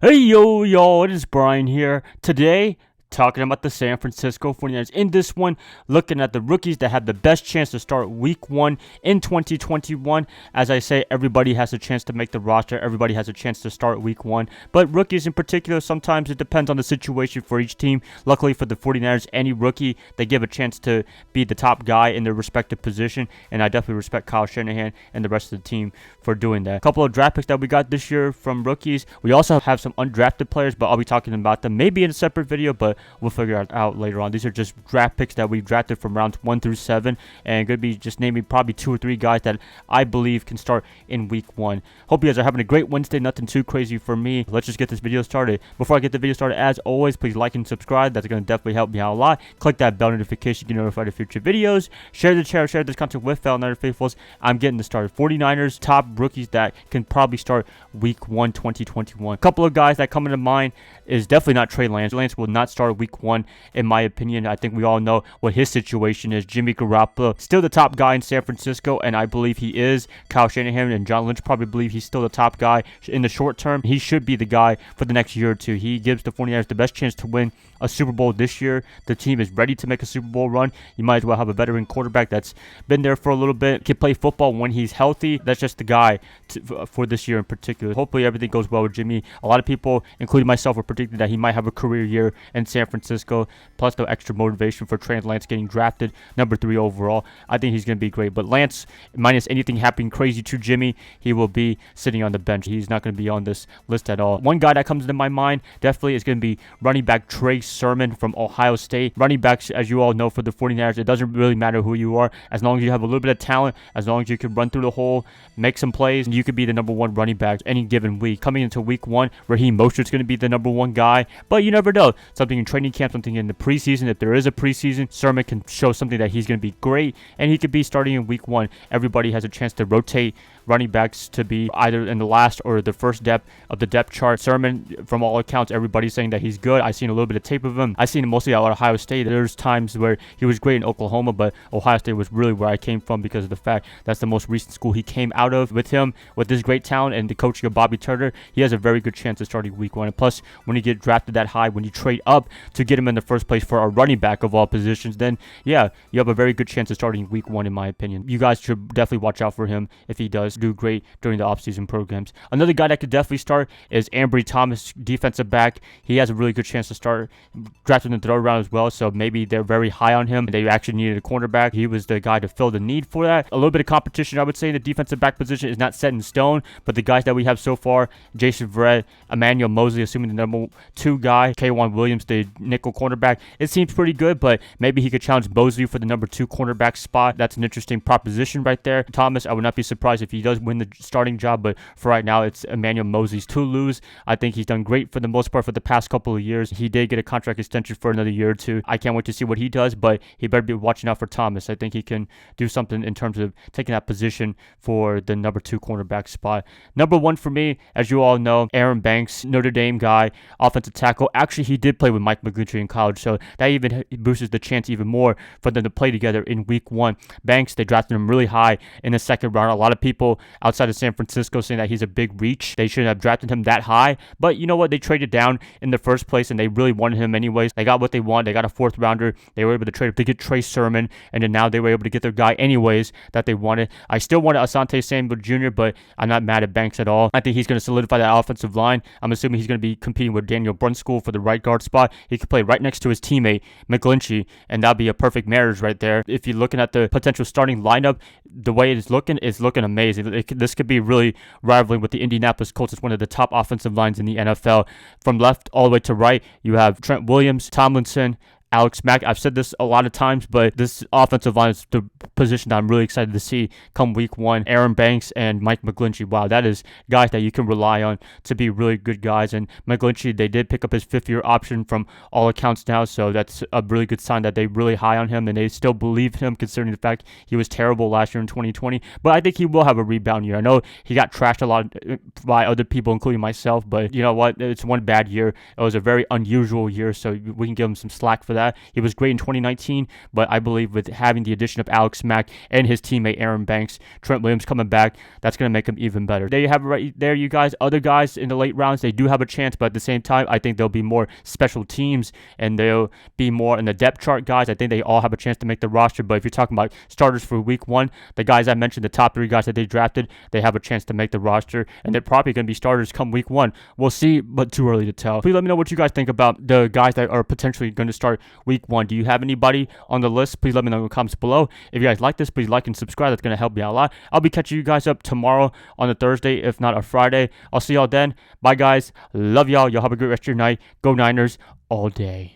Hey yo, y'all, it is Brian here. Today, talking about the San Francisco 49ers. In this one, looking at the rookies that have the best chance to start week 1 in 2021. As I say, everybody has a chance to make the roster. Everybody has a chance to start week 1. But rookies in particular, sometimes it depends on the situation for each team. Luckily for the 49ers, any rookie, they give a chance to be the top guy in their respective position. And I definitely respect Kyle Shanahan and the rest of the team for doing that. A couple of draft picks that we got this year from rookies. We also have some undrafted players, but I'll be talking about them maybe in a separate video, but we'll figure it out later on. These are just draft picks that we drafted from rounds 1 through 7, and going to be just naming probably 2 or 3 guys that I believe can start in week 1. Hope you guys are having a great Wednesday. Nothing too crazy for me. Let's just get this video started. Before I get the video started, as always, please like and subscribe. That's going to definitely help me out a lot. Click that bell notification to get notified of future videos. Share the channel, share this content with fellow Niner faithfuls. I'm getting this started. 49ers top rookies that can probably start week 1 2021. A couple of guys that come into mind is definitely not Trey Lance. Lance will not start week 1 in my opinion. I think we all know what his situation is. Jimmy Garoppolo, still the top guy in San Francisco, and I believe he is. Kyle Shanahan and John Lynch probably believe he's still the top guy in the short term. He should be the guy for the next year or two. He gives the 49ers the best chance to win a Super Bowl this year. The team is ready to make a Super Bowl run. You might as well have a veteran quarterback that's been there for a little bit, can play football when he's healthy. That's just the guy for this year in particular. Hopefully everything goes well with Jimmy. A lot of people, including myself, are predicting that he might have a career year in San Francisco, plus the extra motivation for Trey Lance getting drafted number 3 overall. I think he's going to be great. But Lance, minus anything happening crazy to Jimmy, he will be sitting on the bench. He's not going to be on this list at all. One guy that comes into my mind definitely is going to be running back Trey Sermon from Ohio State. Running backs, as you all know, for the 49ers, it doesn't really matter who you are. As long as you have a little bit of talent, as long as you can run through the hole, make some plays, you could be the number 1 running back any given week. Coming into week 1, Raheem Mostert's going to be the number 1 guy, but you never know. Something in training camp, something in the preseason. If there is a preseason, Sermon can show something that he's going to be great, and he could be starting in week 1. Everybody has a chance to rotate running backs to be either in the last or the first depth of the depth chart. Sermon, from all accounts, everybody's saying that he's good. I've seen a little bit of tape of him. I've seen him mostly at Ohio State. There's times where he was great in Oklahoma, but Ohio State was really where I came from because of the fact that's the most recent school he came out of. With him, with this great talent and the coaching of Bobby Turner, he has a very good chance of starting week 1. And plus, when you get drafted that high, when you trade up to get him in the first place for a running back of all positions, then yeah, you have a very good chance of starting week 1 in my opinion. You guys should definitely watch out for him if he does do great during the offseason programs. Another guy that could definitely start is Ambry Thomas, defensive back. He has a really good chance to start, drafted in the 3rd round as well, so maybe they're very high on him. They actually needed a cornerback. He was the guy to fill the need for that. A little bit of competition, I would say, in the defensive back position is not set in stone, but the guys that we have so far, Jason Verrett, Emmanuel Mosley, assuming the number 2 guy, K'Wan Williams, the nickel cornerback, it seems pretty good, but maybe he could challenge Mosley for the number 2 cornerback spot. That's an interesting proposition right there. Thomas, I would not be surprised if he does win the starting job, but for right now, it's Emmanuel Mosley's to lose. I think he's done great for the most part for the past couple of years. He did get a contract extension for another year or 2. I can't wait to see what he does, but he better be watching out for Thomas. I think he can do something in terms of taking that position for the number 2 cornerback spot. Number 1 for me, as you all know, Aaron Banks, Notre Dame guy, offensive tackle. Actually, he did play with Mike McGlinchey in college, so that even boosts the chance even more for them to play together in week 1. Banks, they drafted him really high in the 2nd round. A lot of people outside of San Francisco saying that he's a big reach. They shouldn't have drafted him that high, but you know what? They traded down in the first place, and they really wanted him anyways. They got what they want. They got a 4th rounder. They were able to trade up to get Trey Sermon, and then now they were able to get their guy anyways that they wanted. I still wanted Asante Samuel Jr., but I'm not mad at Banks at all. I think he's going to solidify that offensive line. I'm assuming he's going to be competing with Daniel Brunskill for the right guard spot. He could play right next to his teammate, McGlinchey, and that'd be a perfect marriage right there. If you're looking at the potential starting lineup, the way it's looking amazing. This could be really rivaling with the Indianapolis Colts. It's one of the top offensive lines in the NFL. From left all the way to right, you have Trent Williams, Tomlinson, Alex Mack. I've said this a lot of times, but this offensive line is the position that I'm really excited to see come week 1. Aaron Banks and Mike McGlinchey. Wow, that is guys that you can rely on to be really good guys. And McGlinchey, they did pick up his 5th-year option from all accounts now, so that's a really good sign that they really high on him and they still believe him considering the fact he was terrible last year in 2020. But I think he will have a rebound year. I know he got trashed a lot by other people, including myself, but you know what? It's one bad year. It was a very unusual year, so we can give him some slack for that. that. He was great in 2019, but I believe with having the addition of Alex Mack and his teammate Aaron Banks, Trent Williams coming back, that's going to make him even better. There you have it right there, you guys. Other guys in the late rounds, they do have a chance, but at the same time, I think there'll be more special teams and they'll be more in the depth chart guys. I think they all have a chance to make the roster, but if you're talking about starters for week 1, the guys I mentioned, the top 3 guys that they drafted, they have a chance to make the roster, and they're probably going to be starters come week 1. We'll see, but too early to tell. Please let me know what you guys think about the guys that are potentially going to start week 1. Do you have anybody on the list? Please let me know in the comments below. If you guys like this, please like and subscribe. That's going to help me out a lot. I'll be catching you guys up tomorrow on a Thursday, if not a Friday. I'll see y'all then. Bye, guys. Love y'all. Y'all have a great rest of your night. Go Niners all day.